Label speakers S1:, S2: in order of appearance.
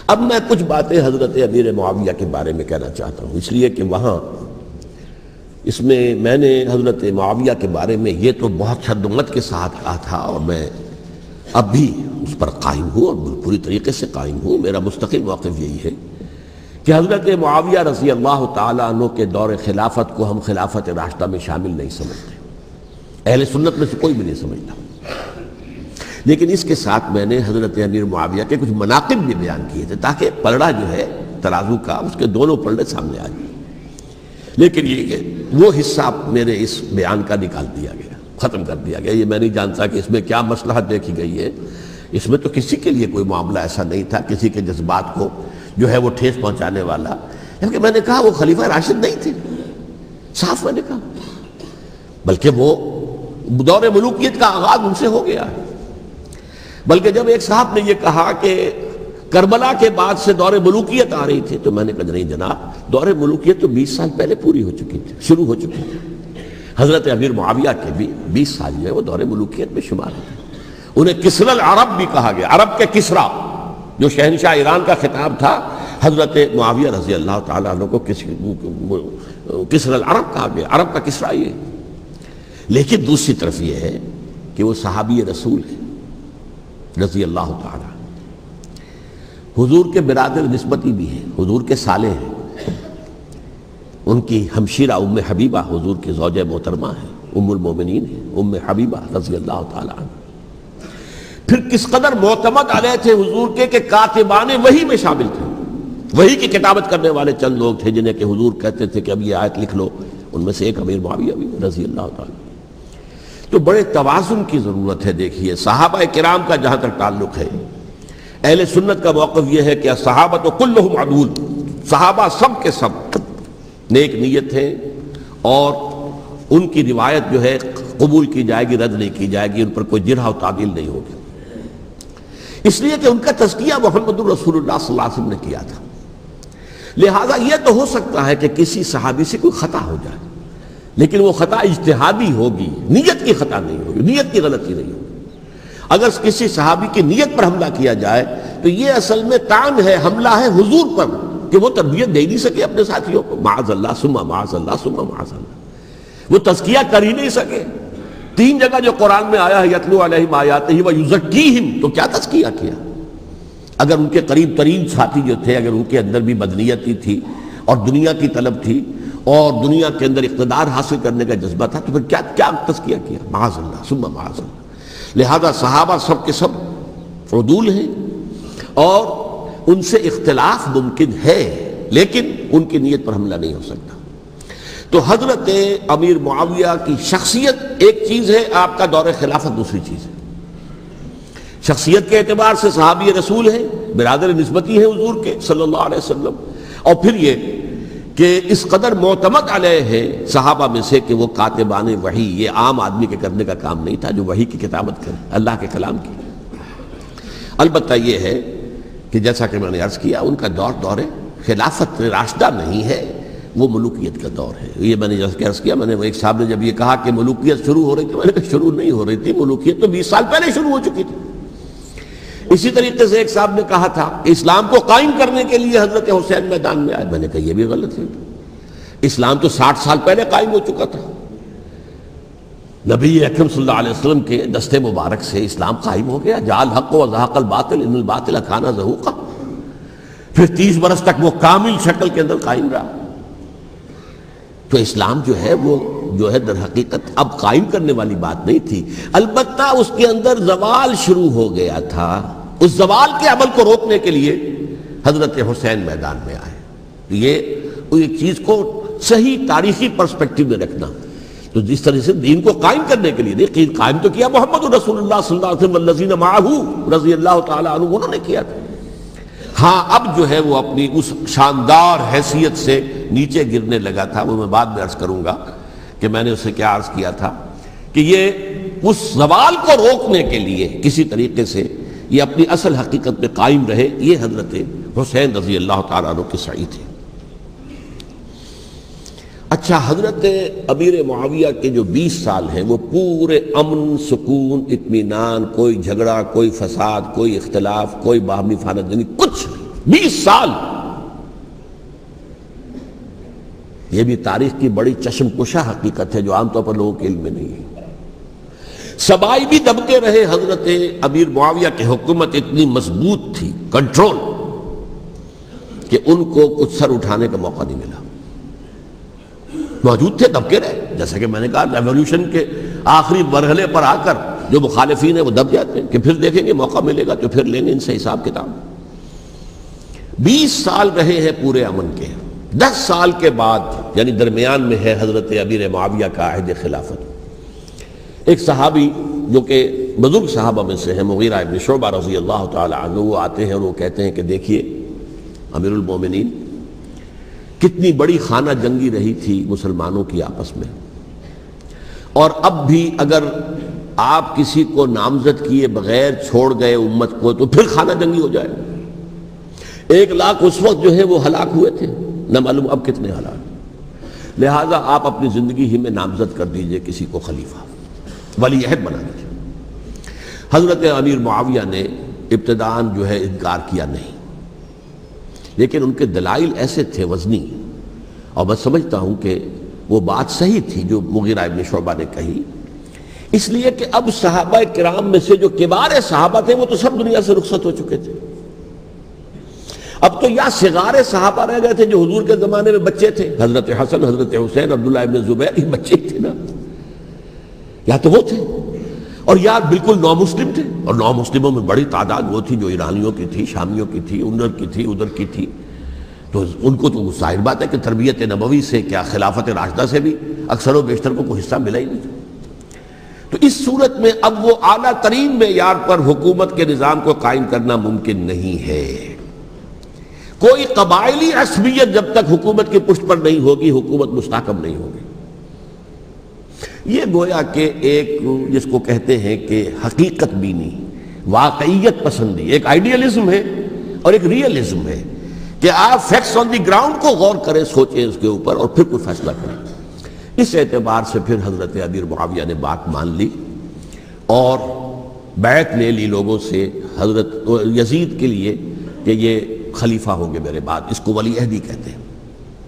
S1: اب میں کچھ باتیں حضرت امیر معاویہ کے بارے میں کہنا چاہتا ہوں، اس لیے کہ وہاں اس میں نے حضرت معاویہ کے بارے میں یہ تو بہت شدت کے ساتھ کہا تھا، اور میں اب بھی اس پر قائم ہوں اور پوری طریقے سے قائم ہوں۔ میرا مستقل موقف یہی ہے کہ حضرت معاویہ رضی اللہ تعالیٰ عنہ کے دور خلافت کو ہم خلافت راشدہ میں شامل نہیں سمجھتے، اہل سنت میں سے کوئی بھی نہیں سمجھتا، لیکن اس کے ساتھ میں نے حضرت امیر معاویہ کے کچھ مناقب بھی بیان کیے تھے تاکہ پلڑا جو ہے ترازو کا اس کے دونوں پلڑے سامنے آ جائیں۔ لیکن یہ کہ وہ حصہ میرے اس بیان کا نکال دیا گیا، ختم کر دیا گیا۔ یہ میں نہیں جانتا کہ اس میں کیا مصلحت دیکھی گئی ہے، اس میں تو کسی کے لیے کوئی معاملہ ایسا نہیں تھا کسی کے جذبات کو جو ہے وہ ٹھیس پہنچانے والا، کیونکہ میں نے کہا وہ خلیفہ راشد نہیں تھے، صاف میں نے کہا، بلکہ وہ دور ملوکیت کا آغاز ان سے ہو گیا ہے۔ بلکہ جب ایک صاحب نے یہ کہا کہ کربلا کے بعد سے دور ملوکیت آ رہی تھی، تو میں نے کہا نہیں جناب، دور ملوکیت تو 20 سال پہلے پوری ہو چکی تھی، شروع ہو چکی تھی۔ حضرت امیر معاویہ کے بھی 20 سال جو ہے وہ دور ملوکیت میں شمار ہوتے ہیں۔ انہیں کسری العرب بھی کہا گیا، عرب کے کسریٰ جو شہنشاہ ایران کا خطاب تھا، حضرت معاویہ رضی اللہ تعالیٰ عنہ کو کسری العرب کہا گیا، عرب کا کسریٰ یہ۔ لیکن دوسری طرف یہ ہے کہ وہ صحابی رسول ہے رضی اللہ تعالیٰ، حضور کے برادر نسبتی بھی ہیں، حضور کے سالے ہیں، ان کی ہمشیرہ ام حبیبہ حضور کی زوجہ محترمہ ہیں، ام المومنین ہیں ام حبیبہ رضی اللہ تعالیٰ عنہ۔ پھر کس قدر معتمد علیہ تھے حضور کے کہ کاتبان وحی میں شامل تھے، وحی کی کتابت کرنے والے چند لوگ تھے جنہیں کہ حضور کہتے تھے کہ اب یہ آیت لکھ لو، ان میں سے ایک امیر معاویہ بھی رضی اللہ تعالیٰ۔ تو بڑے توازن کی ضرورت ہے۔ دیکھیے صحابہ کرام کا جہاں تک تعلق ہے، اہل سنت کا موقف یہ ہے کہ صحابہ تو کلہم عدول، صحابہ سب کے سب نیک نیت ہیں، اور ان کی روایت جو ہے قبول کی جائے گی، رد نہیں کی جائے گی، ان پر کوئی جرح و تعدیل نہیں ہوگی، اس لیے کہ ان کا تزکیہ محمد رسول اللہ صلی اللہ علیہ وسلم نے کیا تھا۔ لہٰذا یہ تو ہو سکتا ہے کہ کسی صحابی سے کوئی خطا ہو جائے، لیکن وہ خطا اجتہادی ہوگی، نیت کی خطا نہیں ہوگی، نیت کی غلطی نہیں ہوگی۔ اگر کسی صحابی کی نیت پر حملہ کیا جائے تو یہ اصل میں طعن ہے، حملہ ہے حضور پر کہ وہ تربیت دے نہیں سکے اپنے ساتھیوں کو، معاذ اللہ ثم معاذ اللہ ثم معاذ اللہ، وہ تزکیہ کر ہی نہیں سکے۔ 3 جگہ جو قرآن میں آیا ہے یتلو علیہم آیاتہ ویزکیہم، تو کیا تزکیہ کیا؟ اگر ان کے قریب ترین ساتھی جو تھے، اگر ان کے اندر بھی بدنیتی تھی اور دنیا کی طلب تھی اور دنیا کے اندر اقتدار حاصل کرنے کا جذبہ تھا، تو پھر کیا تزکیہ کیا؟ معاذ اللہ ثم معاذ اللہ۔ لہذا صحابہ سب کے سب عدول ہیں، اور ان سے اختلاف ممکن ہے، لیکن ان کی نیت پر حملہ نہیں ہو سکتا۔ تو حضرت امیر معاویہ کی شخصیت ایک چیز ہے، آپ کا دور خلافت دوسری چیز ہے۔ شخصیت کے اعتبار سے صحابی رسول ہیں، برادر نسبتی ہیں حضور کے صلی اللہ علیہ وسلم، اور پھر یہ کہ اس قدر معتمد علیہ ہے صحابہ میں سے کہ وہ کاتبان وحی، یہ عام آدمی کے کرنے کا کام نہیں تھا جو وحی کی کتابت کرے، اللہ کے کلام کی۔ البتہ یہ ہے کہ جیسا کہ میں نے عرض کیا، ان کا دور خلافت راشدہ نہیں ہے، وہ ملوکیت کا دور ہے۔ یہ میں نے جیسا عرض کیا، میں نے ایک صاحب نے جب یہ کہا کہ ملوکیت شروع ہو رہی تھی، میں نے کہا شروع نہیں ہو رہی تھی، ملوکیت تو 20 سال پہلے شروع ہو چکی تھی۔ اسی طریقے سے ایک صاحب نے کہا تھا کہ اسلام کو قائم کرنے کے لیے حضرت حسین میدان میں آئے، میں نے کہا یہ بھی غلط ہے، اسلام تو 60 سال پہلے قائم ہو چکا تھا، نبی اکرم صلی اللہ علیہ وسلم کے دست مبارک سے اسلام قائم ہو گیا، جاء الحق وزهق الباطل ان الباطل کان زہوقا، پھر 30 برس تک وہ کامل شکل کے اندر قائم رہا۔ تو اسلام جو ہے وہ جو ہے در حقیقت اب قائم کرنے والی بات نہیں تھی، البتہ اس کے اندر زوال شروع ہو گیا تھا، اس زوال کے عمل کو روکنے کے لیے حضرت حسین میدان میں آئے۔ یہ ایک چیز کو صحیح تاریخی پرسپیکٹو میں رکھنا، تو جس طرح سے دین کو قائم کرنے کے لیے نہیں، قائم تو کیا محمد رسول اللہ صلی اللہ علیہ وسلم والذین معہ رضی اللہ تعالیٰ عنہ، انہوں نے کیا تھا۔ ہاں اب جو ہے وہ اپنی اس شاندار حیثیت سے نیچے گرنے لگا تھا، وہ میں بعد میں عرض کروں گا کہ میں نے اسے کیا عرض کیا تھا کہ یہ اس زوال کو روکنے کے لیے کسی طریقے سے یہ اپنی اصل حقیقت میں قائم رہے، یہ حضرت حسین رضی اللہ تعالیٰ عنہ کی سعی تھی۔ اچھا، حضرت امیر معاویہ کے جو 20 سال ہیں وہ پورے امن، سکون، اطمینان، کوئی جھگڑا، کوئی فساد، کوئی اختلاف، کوئی باہمی خانہ جنگی، کچھ نہیں۔ 20 سال. یہ بھی تاریخ کی بڑی چشم کشا حقیقت ہے جو عام طور پر لوگوں کے علم میں نہیں ہے. سبائی بھی دبکے رہے. حضرت امیر معاویہ کی حکومت اتنی مضبوط تھی, کنٹرول, کہ ان کو کچھ سر اٹھانے کا موقع نہیں ملا. موجود تھے, دبکے رہے. جیسا کہ میں نے کہا, ریولوشن کے آخری مرحلے پر آ کر جو مخالفین ہیں وہ دب جاتے ہیں کہ پھر دیکھیں گے, موقع ملے گا تو پھر لیں گے ان سے حساب کتاب. 20 سال رہے ہیں پورے امن کے. 10 سال کے بعد یعنی درمیان میں ہے حضرت امیر معاویہ کا عہد خلافت. ایک صحابی جو کہ بزرگ صحابہ میں سے ہیں, مغیرہ ابن شعبہ رضی اللہ تعالی عنہ, وہ آتے ہیں اور وہ کہتے ہیں کہ دیکھیے امیر المومنین, کتنی بڑی خانہ جنگی رہی تھی مسلمانوں کی آپس میں, اور اب بھی اگر آپ کسی کو نامزد کیے بغیر چھوڑ گئے امت کو تو پھر خانہ جنگی ہو جائے. 1 لاکھ اس وقت جو ہے وہ ہلاک ہوئے تھے, نہ معلوم اب کتنے ہلاک. لہٰذا آپ اپنی زندگی ہی میں نامزد کر دیجئے کسی کو خلیفہ, ولی عہد بنا دیجئے. حضرت امیر معاویہ نے ابتداءً جو ہے انکار کیا نہیں, لیکن ان کے دلائل ایسے تھے وزنی, اور میں سمجھتا ہوں کہ وہ بات صحیح تھی جو مغیرہ ابن شعبہ نے کہی, اس لیے کہ اب صحابہ کرام میں سے جو کبار صحابہ تھے وہ تو سب دنیا سے رخصت ہو چکے تھے. اب تو یا صغار صحابہ رہ گئے تھے جو حضور کے زمانے میں بچے تھے, حضرت حسن, حضرت حسین, عبداللہ ابن زبیر, یہ بچے تھے نا, یا تو وہ تھے, اور یا بالکل نو مسلم تھے. اور نو مسلموں میں بڑی تعداد وہ تھی جو ایرانیوں کی تھی, شامیوں کی تھی, ادھر کی تھی, ادھر کی تھی. تو ان کو تو ظاہر بات ہے کہ تربیت نبوی سے کیا خلافت راشدہ سے بھی اکثر و بیشتر کو کوئی حصہ ملا ہی نہیں. تو اس صورت میں اب وہ اعلیٰ ترین معیار پر حکومت کے نظام کو قائم کرنا ممکن نہیں ہے. کوئی قبائلی عصبیت جب تک حکومت کی پشت پر نہیں ہوگی, حکومت مستحکم نہیں ہوگی. یہ گویا کہ ایک جس کو کہتے ہیں کہ حقیقت بینی, واقعیت پسندی, ایک آئیڈیلزم ہے اور ایک ریئلزم ہے کہ آپ فیکٹس آن دی گراؤنڈ کو غور کریں, سوچیں اس کے اوپر اور پھر کوئی فیصلہ کریں. اس اعتبار سے پھر حضرت امیر معاویہ نے بات مان لی اور بیعت لے لی لوگوں سے حضرت یزید کے لیے کہ یہ خلیفہ ہوں گے میرے بعد. اس کو ولی عہدی کہتے ہیں.